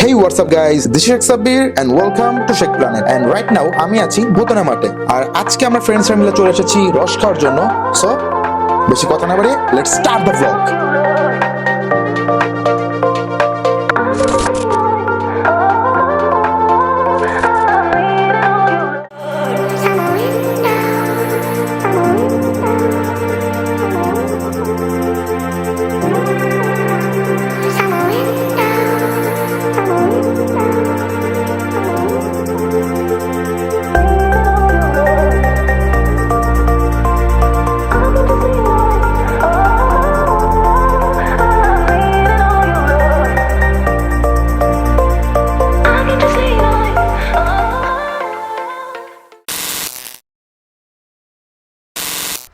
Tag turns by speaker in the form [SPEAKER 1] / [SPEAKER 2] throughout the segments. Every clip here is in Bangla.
[SPEAKER 1] Hey, what's up guys? This is Sheikh Sabir and welcome to Sheikh Planet. And right now আমি আছি ভুতনা মাঠে। আর আজকে আমরা ফ্রেন্ডসরা মিলে চলে এসেছি রস খাওয়ার জন্য। সো বেশি কথা না বাড়িয়ে লেটস স্টার্ট দ্য ব্লগ।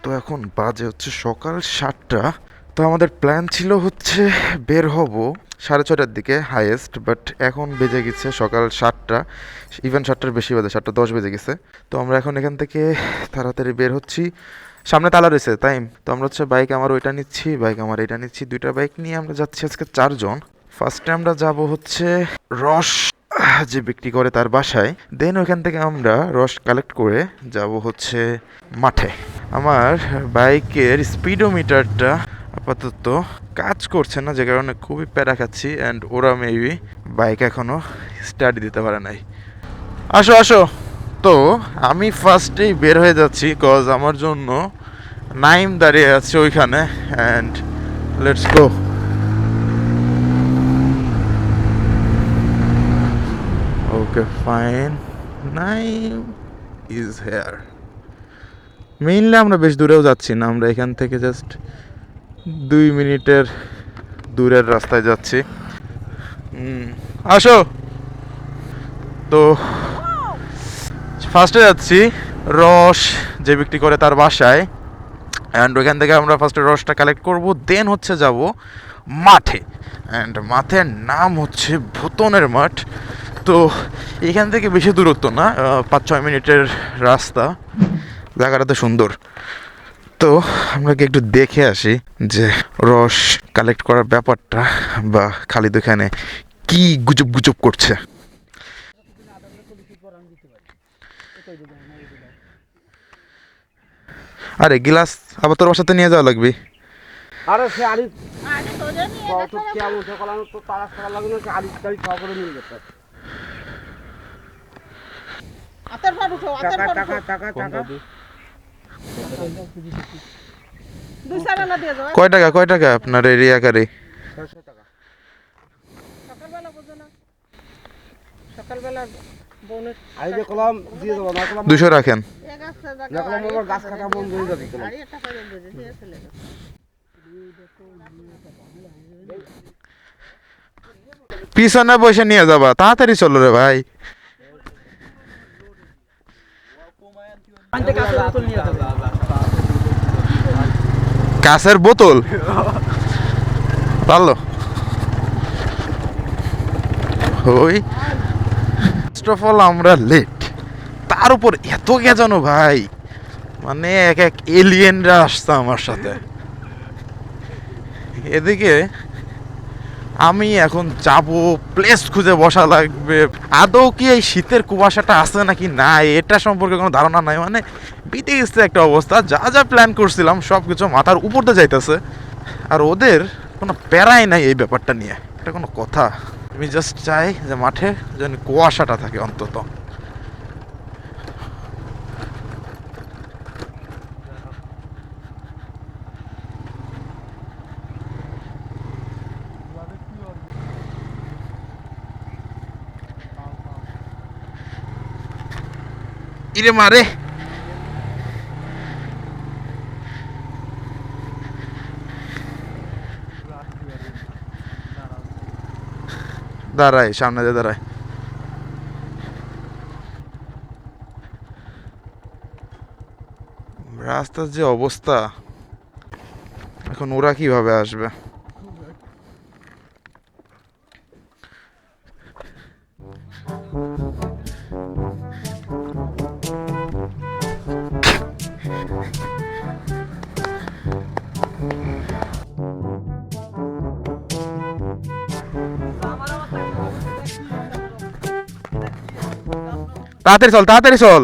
[SPEAKER 1] তো এখন বাজে হচ্ছে সকাল 7টা। তো আমাদের প্ল্যান ছিল হচ্ছে বের হব 6:30টার দিকে হাইয়েস্ট, বাট এখন বেজে গেছে সকাল 7টা, ইভেন 7টার বেশি বাজে, 7:10 বেজে গেছে। তো আমরা এখন এখান থেকে তাড়াতাড়ি বের হচ্ছি। সামনে তালা রয়েছে তাই। তো আমরা হচ্ছে বাইক আমার ওইটা নিচ্ছি, বাইক আমার এটা নিচ্ছি, দুইটা বাইক নিয়ে আমরা যাচ্ছি আজকে 4 জন। ফার্স্টে আমরা যাব হচ্ছে রস যে বিক্রি করে তার বাসায়, দেন ওইখান থেকে আমরা রস কালেক্ট করে যাব হচ্ছে মাঠে। আমার বাইকের স্পিডোমিটারটা আপাতত কাজ করছে না, যে কারণে খুবই প্যারা খাচ্ছি, অ্যান্ড ওরা মেবি বাইক এখনও স্টার্ট দিতে পারে নাই। আসো আসো। তো আমি ফার্স্টেই বের হয়ে যাচ্ছি, কজ আমার জন্য নাইম দাঁড়িয়ে আছে ওইখানে, and let's go. Okay fine, Naim is here. Mainly আমরা বেশ দূরেও যাচ্ছি না, আমরা এখান থেকে জাস্ট 2 মিনিটের দূরের রাস্তায় যাচ্ছি। আসো। তো ফার্স্টে যাচ্ছি রস যে বিক্রি করে তার বাসায়, অ্যান্ড ওইখান থেকে আমরা ফার্স্টে রসটা কালেক্ট করব, দেন হচ্ছে যাব মাঠে, অ্যান্ড মাঠের নাম হচ্ছে ভুতনের মাঠ। তো এখান থেকে বেশি দূরত্ব না, 5-6 মিনিটের রাস্তা। জায়গাটা তো সুন্দর। তো আমরা কি একটু দেখে আসি যে রস কালেক্ট করার ব্যাপারটা, বা খালিদ ওখানে কি গুজব গুজব করছে। আরে গিলাস আবার তোর বাসাতে নিয়ে যাওয়া লাগবে।
[SPEAKER 2] আরে সে আরি তো কেমন সকাল তো তারা সকাল লাগবে না, আরি গাড়ি খাওয়া করে নিয়ে যেতে। আতার ফাড়ু খাও, আতার ফাড়ু টাকা টাকা টাকা দুই সারানা দিয়ে দাও।
[SPEAKER 1] কয় টাকা আপনার এরিয়া গাড়ি?
[SPEAKER 2] 600 টাকা। সকালবেলা বুঝো না, সকালবেলা বোনের আই যে কলম দিয়ে দাও না, কলম
[SPEAKER 1] 200 রাখেন।
[SPEAKER 2] এক আছে জায়গা কলম আমার গাছ কাটা বন্ধ হয়ে যাবে কলম। আরে টাকা দেন বুঝে দিয়ে চলে গেল।
[SPEAKER 1] পিছনে বসে নিয়ে যাবা, তাড়াতাড়ি চলো রে ভাই। কাঁচের বোতল ভালো। ওই ফার্স্ট অফ অল আমরা লেট, তার উপর এত গেজানো ভাই, মানে এক এক এলিয়েনরা আসছে আমার সাথে। এদিকে আমি এখন যাব, প্লেস খুঁজে বসা লাগবে। আদৌ কি এই শীতের কুয়াশাটা আছে নাকি না এটা সম্পর্কে কোনো ধারণা নাই, মানে বিতে গেছে একটা অবস্থা। যা যা প্ল্যান করছিলাম সব কিছু মাথার উপর দিয়ে যাইতেছে, আর ওদের কোনো প্যারাই নাই এই ব্যাপারটা নিয়ে। এটা কোনো কথা? আমি জাস্ট চাই যে মাঠে যেন কুয়াশাটা থাকে অন্তত। ইরে মারে, দাঁড়ায় সামনে দিয়ে দাঁড়ায়। রাস্তার যে অবস্থা, এখন ওরা কিভাবে আসবে? তাড়াতাড়ি চল, তাড়াতাড়ি চল।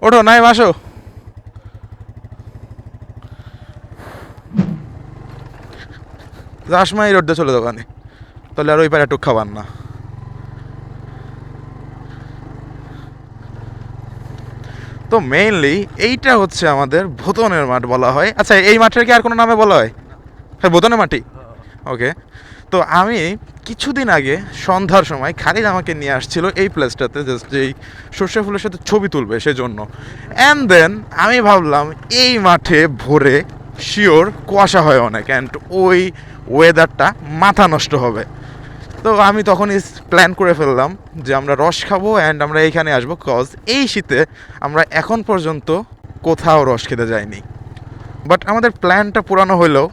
[SPEAKER 1] ওঠো নাই আসো। রাসমাই রোড দিয়ে চলে দোকানে, তাহলে আর ওই পারে টুক খাবার না। তো মেইনলি এইটা হচ্ছে আমাদের ভোতনের মাঠ বলা হয়। আচ্ছা, এই মাঠের কি আর কোনো নামে বলা হয়? হ্যাঁ, ভোতনের মাটি। ওকে। তো আমি কিছুদিন আগে সন্ধ্যার সময় খালিদ আমাকে নিয়ে আসছিল এই প্লেসটাতে, জাস্ট যেই সর্ষে ফুলের সাথে ছবি তুলবে সেজন্য। অ্যান্ড দেন আমি ভাবলাম এই মাঠে ভোরে শিওর কুয়াশা হয় অনেক, অ্যান্ড ওই ওয়েদারটা মাথা নষ্ট হবে। তো আমি তখনই প্ল্যান করে ফেললাম যে আমরা রস খাবো অ্যান্ড আমরা এইখানে আসবো, কজ এই শীতে আমরা এখন পর্যন্ত কোথাও রস খেতে যাইনি। বাট আমাদের প্ল্যানটা পুরানো হলেও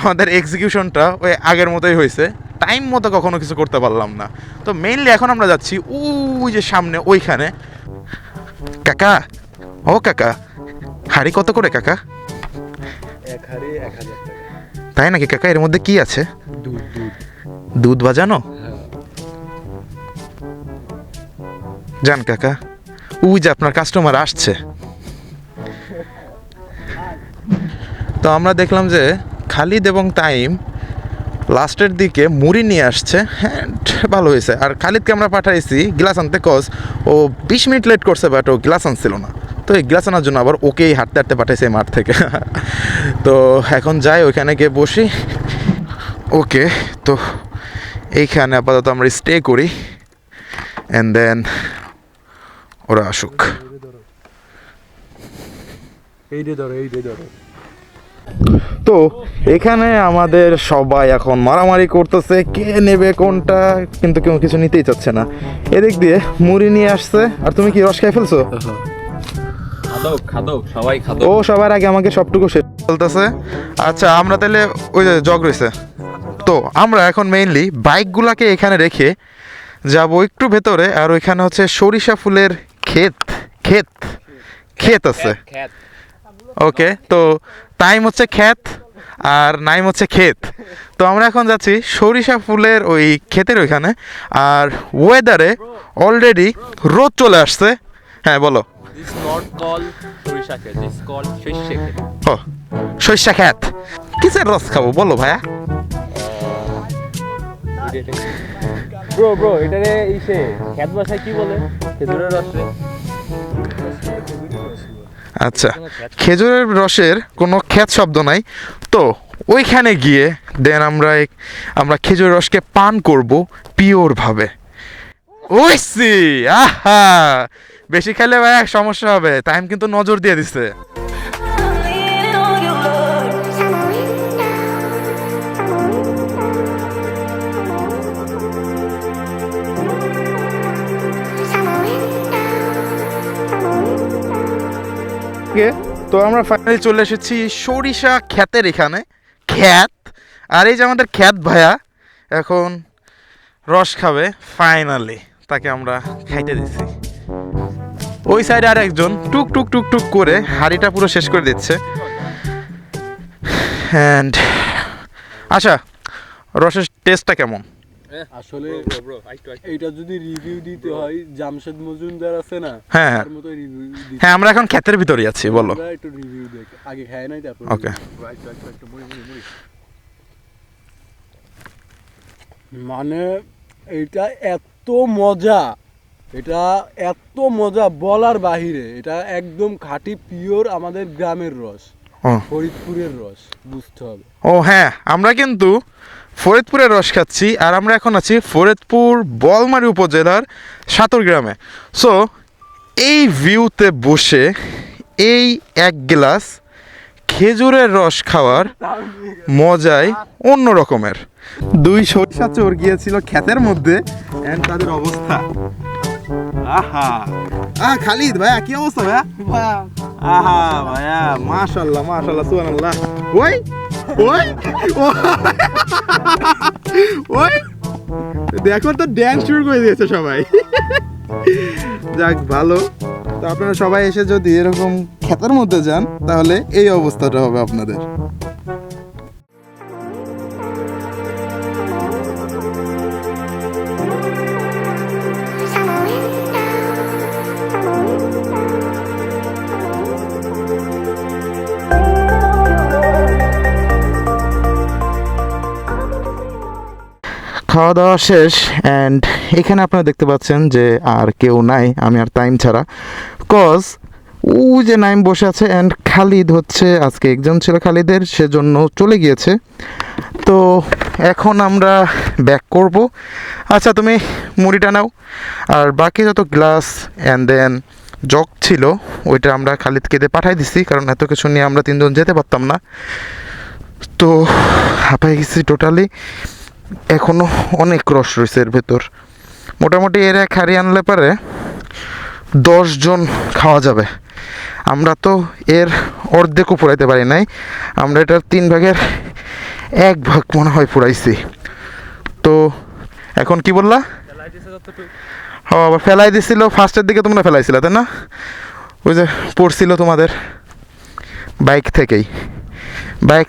[SPEAKER 1] আমাদের এক্সিকিউশনটা ওই আগের মতোই হয়েছে, টাইম মতো কখনো কিছু করতে পারলাম না। তো মেইনলি এখন আমরা যাচ্ছি ওই যে সামনে ওইখানে। কাকা, ও কাকা, হাড়ি কত করে কাকা?
[SPEAKER 3] এক হাড়ি 1000 টাকা।
[SPEAKER 1] তাই নাকি কাকা? এর মধ্যে কি আছে?
[SPEAKER 3] দুধ দুধ
[SPEAKER 1] দুধ বাজানো? জান কাকা, ওই যে আপনার কাস্টমার আসছে। তো আমরা দেখলাম যে খালিদ এবং তাইম লাস্টের দিকে মুড়ি নিয়ে আসছে। হ্যাঁ, ভালো হয়েছে। আর খালিদকে আমরা পাঠাইছি গ্লাস আনতে, কজ ও 20 মিনিট লেট করছে, বাট ও গ্লাস আনছিল না। তো এই গ্লাস আনার জন্য আবার ওকেই হাঁটতে হাঁটতে পাঠাইছে মাঠ থেকে। তো এখন যাই ওইখানে গিয়ে বসি। ওকে, তো এইখানে আপাতত আমরা স্টে করি অ্যান্ড দেন ওরা আসুক।
[SPEAKER 3] এইটা ধরো।
[SPEAKER 1] তো এখানে আমাদের সবাই এখন মারামারি করতেছে কে নেবে কোনটা, কিন্তু কেউ কিছু নিতেই চাচ্ছে না। এদিক দিয়ে মুড়ি নিয়ে আসছে। আর তুমি কি রস খাই ফেলছো?
[SPEAKER 3] খাদক সবাই খাদক।
[SPEAKER 1] ও সবার আগে আমাকে সবটুকু শেষ বলতেছে। আচ্ছা, আমরা তাহলে ওই যে জগ রয়েছে, তো আমরা এখন মেইনলি বাইকগুলাকে এখানে রেখে যাব একটু ভেতরে। আর ওইখানে হচ্ছে সরিষা ফুলের ক্ষেত ক্ষেত ক্ষেত আছে। ওকে, তো টাইম হচ্ছে ক্ষেত আর নাইম হচ্ছে ক্ষেত। তো আমরা এখন যাচ্ছি সরিষা ফুলের ওই ক্ষেতের ওইখানে। আর ওয়েদারে অলরেডি রোদ চলে আসছে। হ্যাঁ বলো।
[SPEAKER 4] This is not called সরিষা ক্ষেত, this is called শস্য ক্ষেত।
[SPEAKER 1] ও, সরিষা ক্ষেত। কিসের রস খাবো বলো ভাইয়া?
[SPEAKER 4] ব্রো এটারে ইসে ক্ষেত ভাষায় কি বলে? খেজুরের রস রে।
[SPEAKER 1] আচ্ছা, খেজুরের রসের কোনো ক্ষেত শব্দ নাই। তো ওইখানে গিয়ে দেন আমরা খেজুরের রসকে পান করব পিওরভাবে। ওইসি, আহা, বেশি খেলে ভাই এক সমস্যা হবে। টাইম কিন্তু নজর দিয়ে দিছে। তো আমরা ফাইনালি চলে এসেছি সরিষা ক্ষেতের এখানে। ক্ষেত, আর এই যে আমাদের ক্ষেত ভাইয়া এখন রস খাবে। ফাইনালি তাকে আমরা খাইতে দিচ্ছি। ওই সাইডে আর একজন টুক টুক টুক টুক করে হাঁড়িটা পুরো শেষ করে দিচ্ছে। অ্যান্ড আচ্ছা, রসের টেস্টটা কেমন?
[SPEAKER 3] আসলে এইটা যদি রিভিউ দিতে হয়, জামশেদ মজুমদার আছে না,
[SPEAKER 1] হ্যাঁ
[SPEAKER 3] তার মতো রিভিউ দিতে।
[SPEAKER 1] হ্যাঁ, আমরা এখন ক্ষেতের ভিতরেই আছি, বলো।
[SPEAKER 3] আমরা একটু রিভিউ দেখ, আগে খায় নাই তারপর।
[SPEAKER 1] ওকে।
[SPEAKER 3] মানে এটা এত মজা, বলার বাহিরে। এটা একদম খাঁটি পিওর আমাদের গ্রামের রস,
[SPEAKER 1] ও
[SPEAKER 3] ফরিদপুরের রস, বুঝতে হবে।
[SPEAKER 1] ও হ্যাঁ, আমরা কিন্তু ফরিদপুরের রস খাচ্ছি। আর আমরা এখন আছি ফরিদপুর বলমারী উপজেলার সাতর গ্রামে। সো এই ভিউতে বসে এই এক গ্লাস খেজুরের রস খাওয়ার মজাই অন্য রকমের। দুই সরিষা চোর গিয়েছিল ক্ষেতের মধ্যে, এন্ড তাদের অবস্থা আহা। খালিদ ভাইয়া কি অবস্থা ভাইয়া? আহা ভাইয়া, মাশাআল্লাহ মাশাআল্লাহ, সুবহানাল্লাহ। ওই ওই ওই দেখো তো, ড্যান্স শুরু করে দিয়েছে সবাই। যাক, ভালো। তো আপনারা সবাই এসে যদি এরকম ক্ষেতের মধ্যে যান, তাহলে এই অবস্থাটা হবে আপনাদের। খাওয়া দাওয়া শেষ অ্যান্ড এখানে আপনারা দেখতে পাচ্ছেন যে আর কেউ নাই, আমি আর টাইম ছাড়া। কজ যে নাইম বসে আছে অ্যান্ড খালিদ হচ্ছে আজকে এক্সাম ছিল খালিদের, সেজন্য চলে গিয়েছে। তো এখন আমরা ব্যাক করব। আচ্ছা তুমি মুড়িটা নাও, আর বাকি যত গ্লাস অ্যান্ড দেন জগ ছিল ওইটা আমরা খালিদকে দিয়ে পাঠাই দিছি, কারণ এত কিছু নিয়ে আমরা তিনজন যেতে পারতাম না। তো হাঁপাই গেছি টোটালি, এখনও অনেক রস রয়েছে এর ভেতর। মোটামুটি এর এক হাড়ি আনলে পারে 10 জন খাওয়া যাবে। আমরা তো এর অর্ধেকও পুরাইতে পারি নাই, আমরা এটার 3 ভাগের 1 ভাগ মনে হয় পুরাইছি। তো এখন কি বললা? ও আবার ফেলাই দিছিল ফার্স্টের দিকে, তোমরা ফেলাইছিলা তাই না? ওই যে পড়ছিল তোমাদের বাইক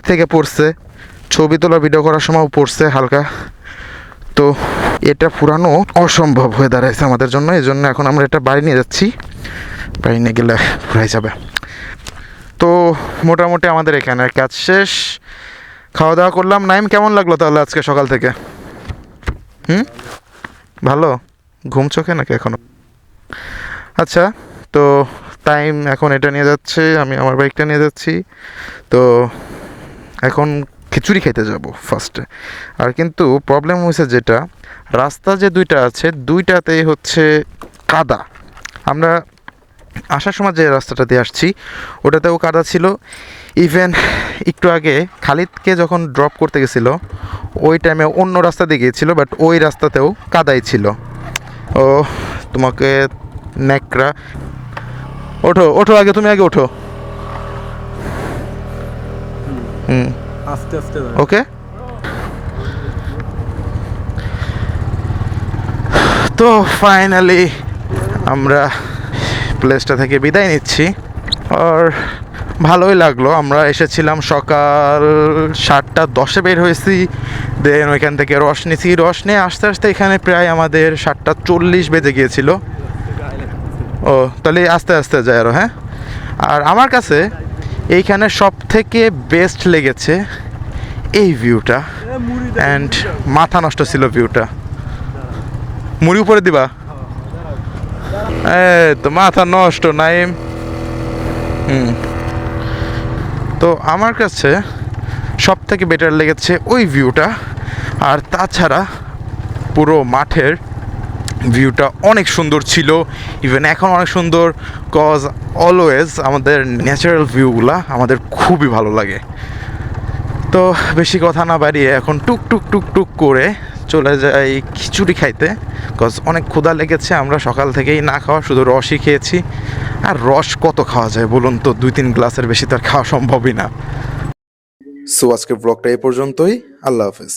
[SPEAKER 1] থেকে পড়ছে, ছবি তোলা ভিডিও করার সময় পড়ছে হালকা। তো এটা পুরানো অসম্ভব হয়ে দাঁড়াইছে আমাদের জন্য, এই জন্য এখন আমরা এটা বাড়ি নিয়ে যাচ্ছি, বাড়ি নিয়ে গেলে পুরাই যাবে। তো মোটামুটি আমাদের এখানের কাজ শেষ, খাওয়া দাওয়া করলাম। নাইম কেমন লাগলো তাহলে আজকে সকাল থেকে? ভালো? ঘুম চোখে নাকি এখনো? আচ্ছা, তো টাইম এখন এটা নিয়ে যাচ্ছে, আমি আমার বাইকটা নিয়ে যাচ্ছি। তো এখন খিচুড়ি খেতে যাব ফার্স্টে। আর কিন্তু প্রবলেম হয়েছে যেটা, রাস্তা যে দুইটা আছে দুইটাতেই হচ্ছে কাদা। আমরা আসার সময় যে রাস্তাটা দিয়ে আসছি ওটাতেও কাদা ছিল। ইভেন একটু আগে খালিদকে যখন ড্রপ করতে গেছিলো ওই টাইমে অন্য রাস্তা দিয়ে গিয়েছিলো, বাট ওই রাস্তাতেও কাদাই ছিল। ও তোমাকে ন্যাকড়া, ওঠো আগে, তুমি আগে ওঠো।
[SPEAKER 3] আস্তে আস্তে
[SPEAKER 1] ওকে। তো ফাইনালি আমরা প্লেসটা থেকে বিদায় নিচ্ছি। আর ভালোই লাগলো, আমরা এসেছিলাম সকাল 7:10 বের হয়েছি, দেন ওইখান থেকে রস নিয়েছি। রস নিয়ে আস্তে আস্তে এখানে প্রায় আমাদের 7:40 বেজে গিয়েছিল। ও তাহলে আস্তে আস্তে যায় আরও। হ্যাঁ, আর আমার কাছে এইখানে সব থেকে বেস্ট লেগেছে এই ভিউটা, অ্যান্ড মাথা নষ্ট ছিল ভিউটা। মুড়ি উপরে দিবা? তো মাথা নষ্ট নাইম। তো আমার কাছে সব থেকে বেটার লেগেছে ওই ভিউটা। আর তাছাড়া পুরো মাঠের ভিউটা অনেক সুন্দর ছিল, ইভেন এখন অনেক সুন্দর। কজ অলওয়েজ আমাদের ন্যাচারাল ভিউগুলা আমাদের খুবই ভালো লাগে। তো বেশি কথা না বাড়িয়ে এখন টুক টুক টুক টুক করে চলে যাই খিচুড়ি খাইতে, কজ অনেক ক্ষুধা লেগেছে। আমরা সকাল থেকেই না খাওয়া, শুধু রসই খেয়েছি। আর রস কত খাওয়া যায় বলুন তো? 2-3 গ্লাসের বেশি তার খাওয়া সম্ভবই না। সো আজকের ব্লগটা এই পর্যন্তই। আল্লাহ হাফেজ।